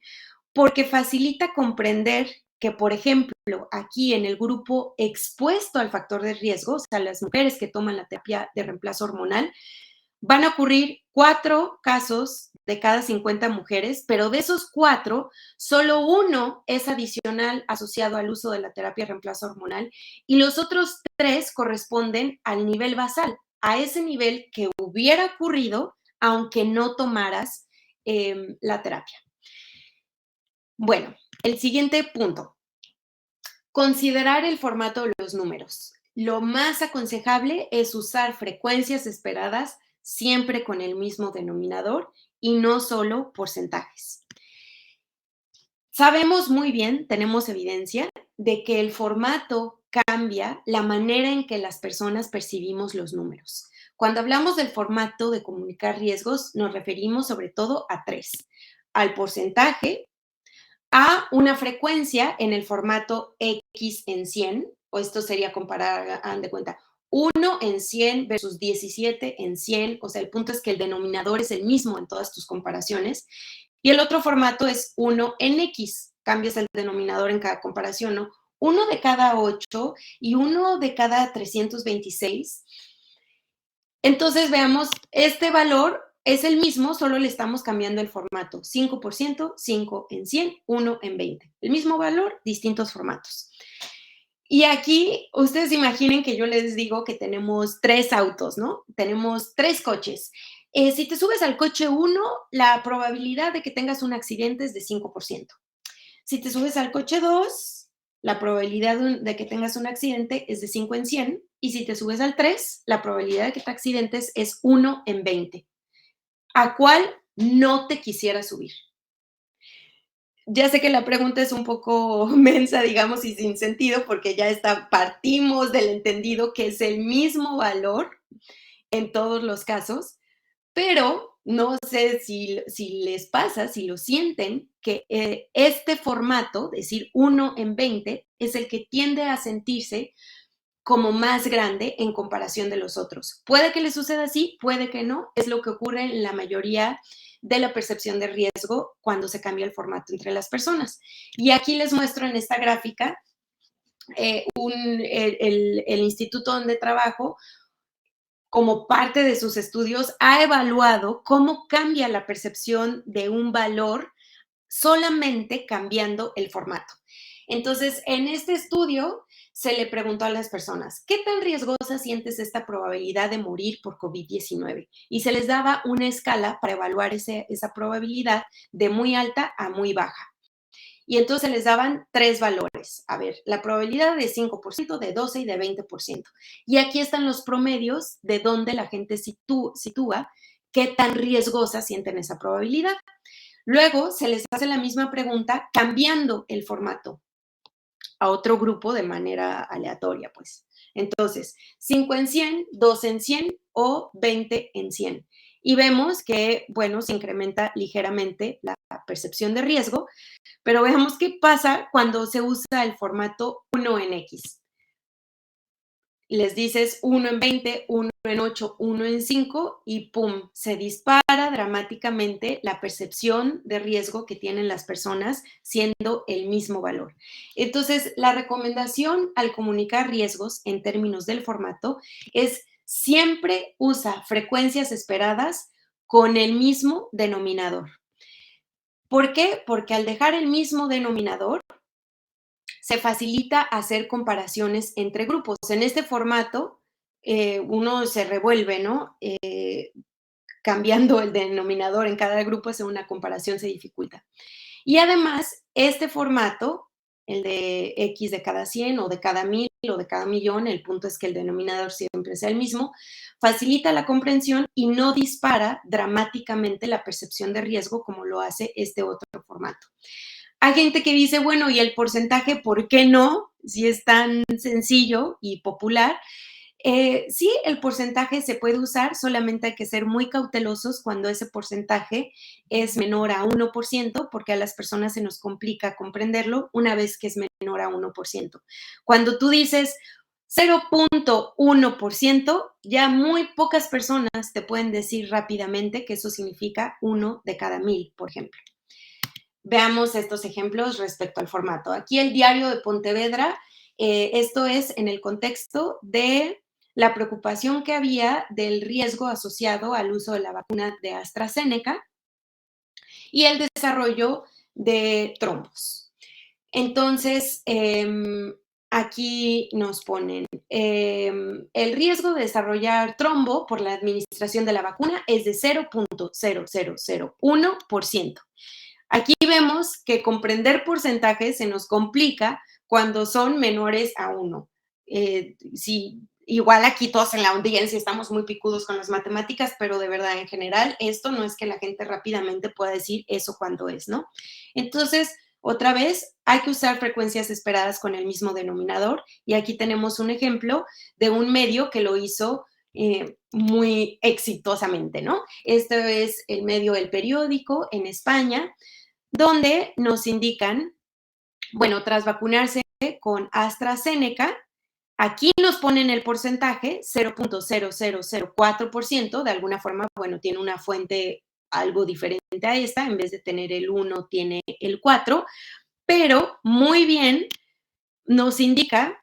porque facilita comprender que, por ejemplo, aquí en el grupo expuesto al factor de riesgo, o sea, las mujeres que toman la terapia de reemplazo hormonal, van a ocurrir 4 casos de cada 50 mujeres, pero de esos 4, solo 1 es adicional asociado al uso de la terapia de reemplazo hormonal y los otros 3 corresponden al nivel basal, a ese nivel que hubiera ocurrido aunque no tomaras la terapia. Bueno, el siguiente punto, considerar el formato de los números. Lo más aconsejable es usar frecuencias esperadas siempre con el mismo denominador y no solo porcentajes. Sabemos muy bien, tenemos evidencia de que el formato cambia la manera en que las personas percibimos los números. Cuando hablamos del formato de comunicar riesgos, nos referimos sobre todo a 3: al porcentaje, a una frecuencia en el formato X en 100, o esto sería comparar, hagan de cuenta, 1 en 100 versus 17 en 100, o sea, el punto es que el denominador es el mismo en todas tus comparaciones, y el otro formato es 1 en X, cambias el denominador en cada comparación, ¿no? 1 de cada 8 y 1 de cada 326. Entonces, veamos, este valor es el mismo, solo le estamos cambiando el formato. 5%, 5 en 100, 1 en 20. El mismo valor, distintos formatos. Y aquí, ustedes imaginen que yo les digo que tenemos 3 autos, ¿no? Tenemos 3 coches. Si te subes al coche 1, la probabilidad de que tengas un accidente es de 5%. Si te subes al coche 2, la probabilidad de que tengas un accidente es de 5 en 100. Y si te subes al 3, la probabilidad de que te accidentes es 1 en 20. ¿A cuál no te quisiera subir? Ya sé que la pregunta es un poco mensa, digamos, y sin sentido, porque ya partimos del entendido que es el mismo valor en todos los casos, pero no sé si les pasa, si lo sienten, que este formato, es decir, 1 en 20, es el que tiende a sentirse como más grande en comparación de los otros. Puede que les suceda así, puede que no, es lo que ocurre en la mayoría de la percepción de riesgo cuando se cambia el formato entre las personas. Y aquí les muestro en esta gráfica el instituto donde trabajo, como parte de sus estudios, ha evaluado cómo cambia la percepción de un valor solamente cambiando el formato. Entonces, en este estudio se le preguntó a las personas, ¿qué tan riesgosa sientes esta probabilidad de morir por COVID-19? Y se les daba una escala para evaluar esa probabilidad de muy alta a muy baja. Y entonces les daban 3 valores. A ver, la probabilidad de 5%, de 12 y de 20%. Y aquí están los promedios de dónde la gente sitúa qué tan riesgosa sienten esa probabilidad. Luego se les hace la misma pregunta cambiando el formato a otro grupo de manera aleatoria, pues. Entonces, 5 en 100, 2 en 100 o 20 en 100. Y vemos que, bueno, se incrementa ligeramente la percepción de riesgo, pero veamos qué pasa cuando se usa el formato 1 en X. Les dices 1 en 20, 1 en 8, 1 en 5 y ¡pum! Se dispara dramáticamente la percepción de riesgo que tienen las personas siendo el mismo valor. Entonces, la recomendación al comunicar riesgos en términos del formato es siempre usa frecuencias esperadas con el mismo denominador. ¿Por qué? Porque al dejar el mismo denominador, se facilita hacer comparaciones entre grupos. En este formato, uno se revuelve, ¿no? Cambiando el denominador en cada grupo, hacer una comparación se dificulta. Y además, este formato, el de X de cada 100 o de cada 1000 o de cada millón, el punto es que el denominador siempre sea el mismo, facilita la comprensión y no dispara dramáticamente la percepción de riesgo como lo hace este otro formato. Hay gente que dice, bueno, ¿y el porcentaje por qué no? Si es tan sencillo y popular. Sí, el porcentaje se puede usar, solamente hay que ser muy cautelosos cuando ese porcentaje es menor a 1%, porque a las personas se nos complica comprenderlo una vez que es menor a 1%. Cuando tú dices 0.1%, ya muy pocas personas te pueden decir rápidamente que eso significa 1 de cada 1000, por ejemplo. Veamos estos ejemplos respecto al formato. Aquí el Diario de Pontevedra, esto es en el contexto de la preocupación que había del riesgo asociado al uso de la vacuna de AstraZeneca y el desarrollo de trombos. Entonces, aquí nos ponen, el riesgo de desarrollar trombo por la administración de la vacuna es de 0.0001%. Aquí vemos que comprender porcentajes se nos complica cuando son menores a 1. Sí, igual aquí todos en la audiencia estamos muy picudos con las matemáticas, pero de verdad, en general, esto no es que la gente rápidamente pueda decir eso cuando es, ¿no? Entonces, otra vez, hay que usar frecuencias esperadas con el mismo denominador y aquí tenemos un ejemplo de un medio que lo hizo muy exitosamente, ¿no? Este es el medio El Periódico en España, donde nos indican, bueno, tras vacunarse con AstraZeneca, aquí nos ponen el porcentaje, 0.0004%, de alguna forma, bueno, tiene una fuente algo diferente a esta, en vez de tener el 1, tiene el 4, pero muy bien nos indica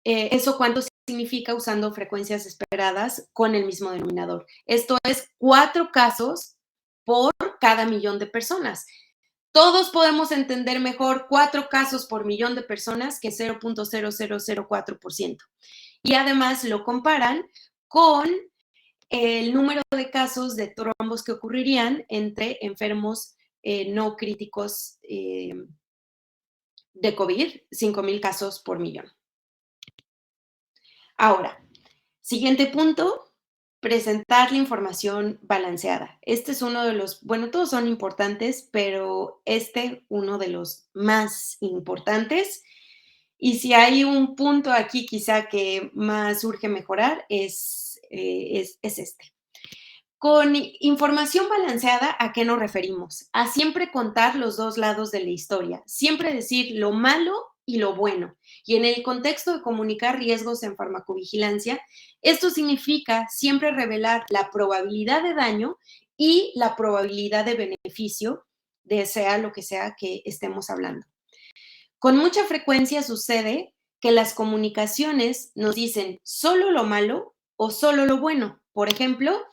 eso cuánto significa usando frecuencias esperadas con el mismo denominador. Esto es 4 casos por cada millón de personas. Todos podemos entender mejor 4 casos por millón de personas que 0.0004%. Y además lo comparan con el número de casos de trombos que ocurrirían entre enfermos no críticos de COVID, 5,000 casos por millón. Ahora, siguiente punto, presentar la información balanceada. Este es uno de los, bueno, todos son importantes, pero uno de los más importantes. Y si hay un punto aquí quizá que más urge mejorar, es este. Con información balanceada, ¿a qué nos referimos? A siempre contar los dos lados de la historia, siempre decir lo malo y lo bueno. Y en el contexto de comunicar riesgos en farmacovigilancia, esto significa siempre revelar la probabilidad de daño y la probabilidad de beneficio de sea lo que sea que estemos hablando. Con mucha frecuencia sucede que las comunicaciones nos dicen solo lo malo o solo lo bueno. Por ejemplo,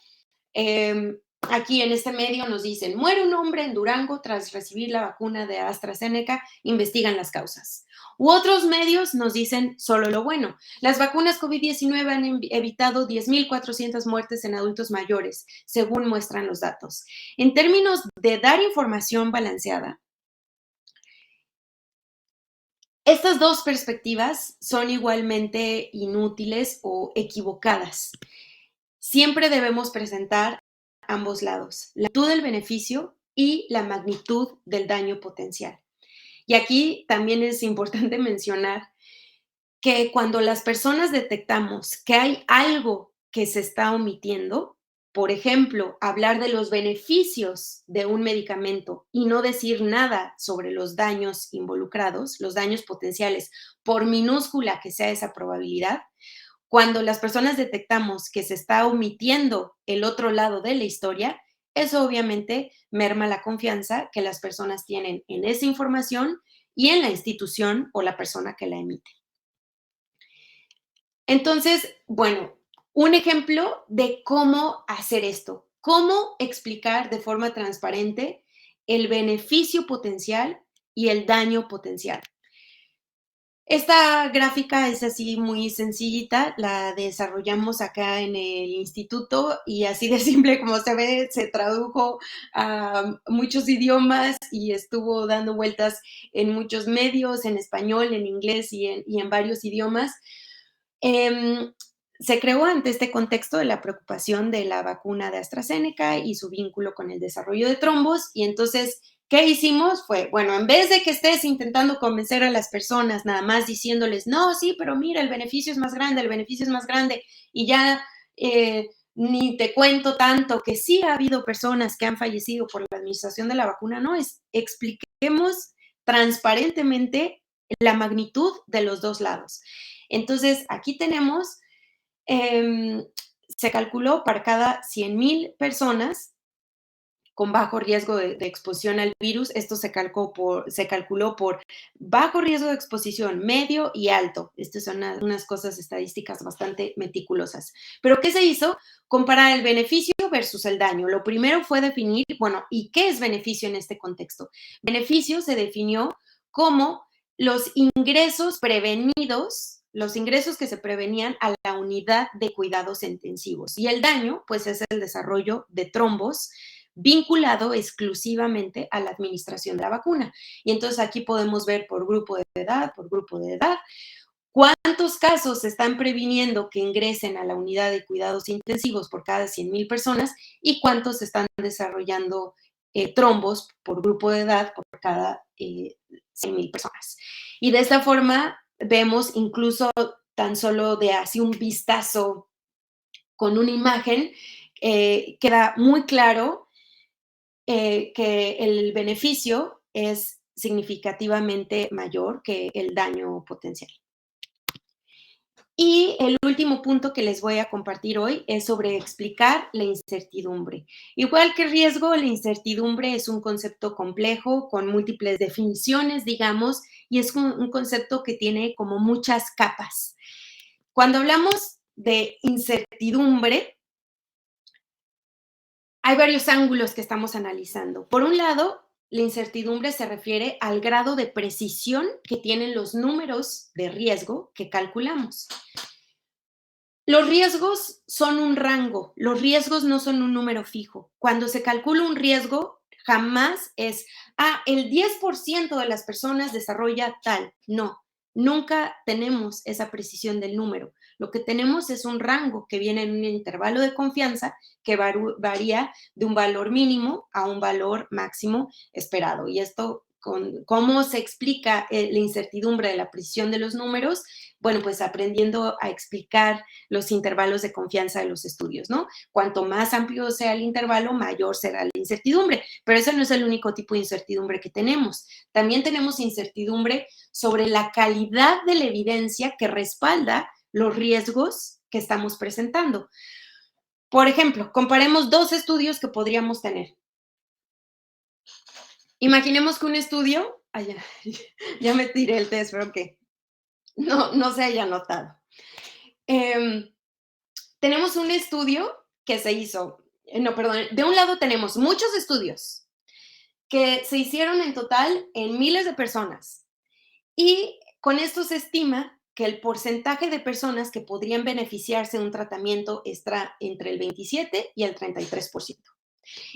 aquí en este medio nos dicen, muere un hombre en Durango tras recibir la vacuna de AstraZeneca, investigan las causas. U otros medios nos dicen solo lo bueno. Las vacunas COVID-19 han evitado 10.400 muertes en adultos mayores, según muestran los datos. En términos de dar información balanceada, estas dos perspectivas son igualmente inútiles o equivocadas. Siempre debemos presentar ambos lados, la magnitud del beneficio y la magnitud del daño potencial. Y aquí también es importante mencionar que cuando las personas detectamos que hay algo que se está omitiendo, por ejemplo, hablar de los beneficios de un medicamento y no decir nada sobre los daños involucrados, los daños potenciales, por minúscula que sea esa probabilidad, cuando las personas detectamos que se está omitiendo el otro lado de la historia, eso obviamente merma la confianza que las personas tienen en esa información y en la institución o la persona que la emite. Entonces, bueno, un ejemplo de cómo hacer esto, cómo explicar de forma transparente el beneficio potencial y el daño potencial. Esta gráfica es así muy sencillita, la desarrollamos acá en el instituto y así de simple como se ve, se tradujo a muchos idiomas y estuvo dando vueltas en muchos medios, en español, en inglés y en varios idiomas. Se creó ante este contexto de la preocupación de la vacuna de AstraZeneca y su vínculo con el desarrollo de trombos. Y entonces, ¿qué hicimos? Fue, bueno, en vez de que estés intentando convencer a las personas, nada más diciéndoles, no, sí, pero mira, el beneficio es más grande, el beneficio es más grande, y ya ni te cuento tanto que sí ha habido personas que han fallecido por la administración de la vacuna, no, expliquemos transparentemente la magnitud de los dos lados. Entonces, aquí tenemos, se calculó para cada 100,000 personas con bajo riesgo de exposición al virus, esto se calculó por bajo riesgo de exposición, medio y alto. Estas son unas cosas estadísticas bastante meticulosas. Pero, ¿qué se hizo? Comparar el beneficio versus el daño. Lo primero fue definir, bueno, ¿y qué es beneficio en este contexto? Beneficio se definió como los ingresos prevenidos, los ingresos que se prevenían a la unidad de cuidados intensivos. Y el daño, pues, es el desarrollo de trombos vinculado exclusivamente a la administración de la vacuna. Y entonces aquí podemos ver por grupo de edad, cuántos casos se están previniendo que ingresen a la unidad de cuidados intensivos por cada 100,000 personas y cuántos están desarrollando trombos por grupo de edad por cada 100,000 personas. Y de esta forma vemos incluso tan solo de así un vistazo con una imagen, queda muy claro que el beneficio es significativamente mayor que el daño potencial. Y el último punto que les voy a compartir hoy es sobre explicar la incertidumbre. Igual que riesgo, la incertidumbre es un concepto complejo con múltiples definiciones, digamos, y es un concepto que tiene como muchas capas. Cuando hablamos de incertidumbre, hay varios ángulos que estamos analizando. Por un lado, la incertidumbre se refiere al grado de precisión que tienen los números de riesgo que calculamos. Los riesgos son un rango, los riesgos no son un número fijo. Cuando se calcula un riesgo, jamás es, el 10% de las personas desarrolla tal. No, nunca tenemos esa precisión del número. Lo que tenemos es un rango que viene en un intervalo de confianza que varía de un valor mínimo a un valor máximo esperado. Y esto, ¿cómo se explica la incertidumbre de la precisión de los números? Bueno, pues aprendiendo a explicar los intervalos de confianza de los estudios, ¿no? Cuanto más amplio sea el intervalo, mayor será la incertidumbre. Pero ese no es el único tipo de incertidumbre que tenemos. También tenemos incertidumbre sobre la calidad de la evidencia que respalda los riesgos que estamos presentando. Por ejemplo, comparemos dos estudios que podríamos tener. Imaginemos que un estudio, ya me tiré el test, pero que no se haya notado. Tenemos un estudio que se hizo no, perdón, de un lado tenemos muchos estudios que se hicieron en total en miles de personas y con esto se estima que el porcentaje de personas que podrían beneficiarse de un tratamiento está entre el 27 y el 33%.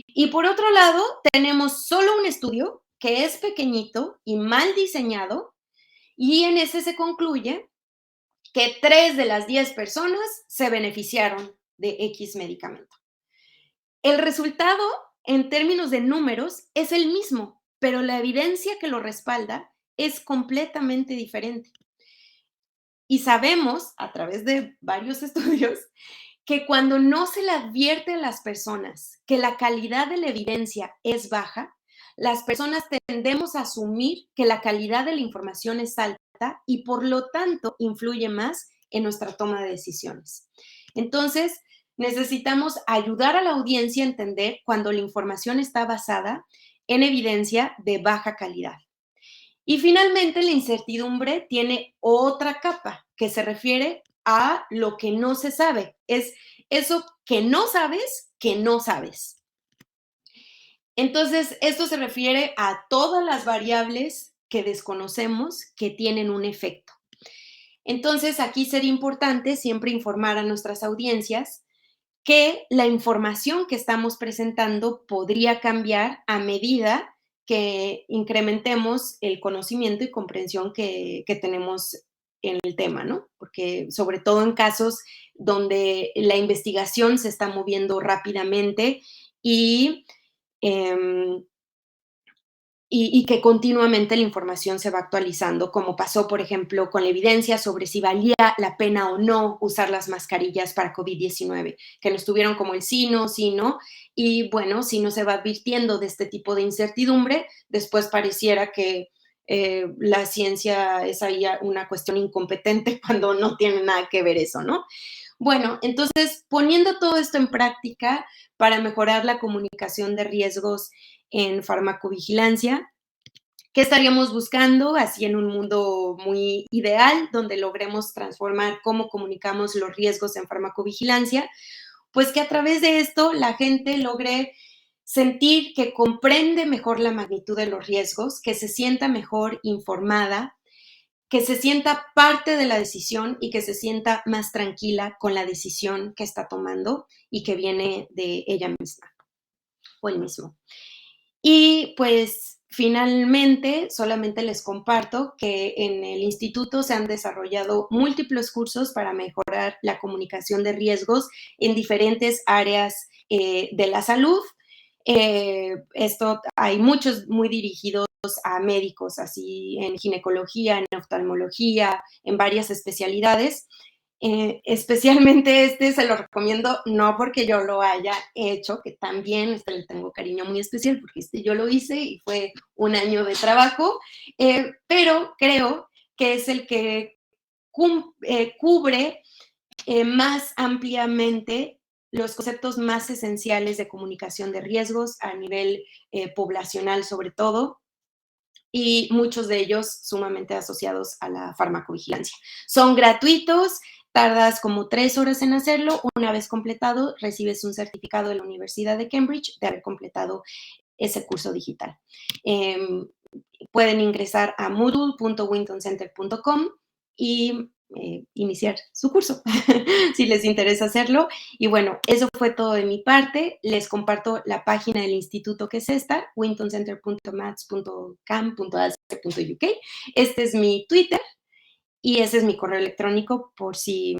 Y por otro lado, tenemos solo un estudio que es pequeñito y mal diseñado y en ese se concluye que 3 de las 10 personas se beneficiaron de X medicamento. El resultado, en términos de números, es el mismo, pero la evidencia que lo respalda es completamente diferente. Y sabemos, a través de varios estudios, que cuando no se le advierte a las personas que la calidad de la evidencia es baja, las personas tendemos a asumir que la calidad de la información es alta y por lo tanto influye más en nuestra toma de decisiones. Entonces, necesitamos ayudar a la audiencia a entender cuando la información está basada en evidencia de baja calidad. Y finalmente, la incertidumbre tiene otra capa que se refiere a lo que no se sabe. Es eso que no sabes, que no sabes. Entonces, esto se refiere a todas las variables que desconocemos que tienen un efecto. Entonces, aquí sería importante siempre informar a nuestras audiencias que la información que estamos presentando podría cambiar a medida que incrementemos el conocimiento y comprensión que tenemos en el tema, ¿no? Porque sobre todo en casos donde la investigación se está moviendo rápidamente y eh, y que continuamente la información se va actualizando, como pasó, por ejemplo, con la evidencia sobre si valía la pena o no usar las mascarillas para COVID-19, que nos tuvieron como el sí, no, y bueno, si no se va advirtiendo de este tipo de incertidumbre, después pareciera que la ciencia es ahí una cuestión incompetente cuando no tiene nada que ver eso, ¿no? Bueno, entonces, poniendo todo esto en práctica para mejorar la comunicación de riesgos en farmacovigilancia, ¿qué estaríamos buscando? Así en un mundo muy ideal, donde logremos transformar cómo comunicamos los riesgos en farmacovigilancia, pues que a través de esto la gente logre sentir que comprende mejor la magnitud de los riesgos, que se sienta mejor informada, que se sienta parte de la decisión y que se sienta más tranquila con la decisión que está tomando y que viene de ella misma o el mismo. Y pues finalmente, solamente les comparto que en el instituto se han desarrollado múltiples cursos para mejorar la comunicación de riesgos en diferentes áreas de la salud. Esto hay muchos muy dirigidos a médicos, así en ginecología, en oftalmología, en varias especialidades. Especialmente este se lo recomiendo, no porque yo lo haya hecho, que también le tengo cariño muy especial porque yo lo hice y fue un año de trabajo, pero creo que es el que cubre más ampliamente los conceptos más esenciales de comunicación de riesgos a nivel poblacional sobre todo, y muchos de ellos sumamente asociados a la farmacovigilancia. Son gratuitos, tardas como 3 horas en hacerlo. Una vez completado, recibes un certificado de la Universidad de Cambridge de haber completado ese curso digital. Pueden ingresar a moodle.wintoncenter.com y iniciar su curso, si les interesa hacerlo. Y bueno, eso fue todo de mi parte. Les comparto la página del instituto, que es esta, wintoncenter.mats.cam.ac.uk. Este es mi Twitter y ese es mi correo electrónico por si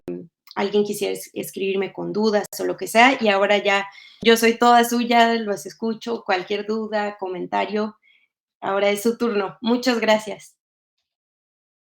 alguien quisiera escribirme con dudas o lo que sea. Y ahora ya yo soy toda suya, los escucho, cualquier duda, comentario. Ahora es su turno. Muchas gracias.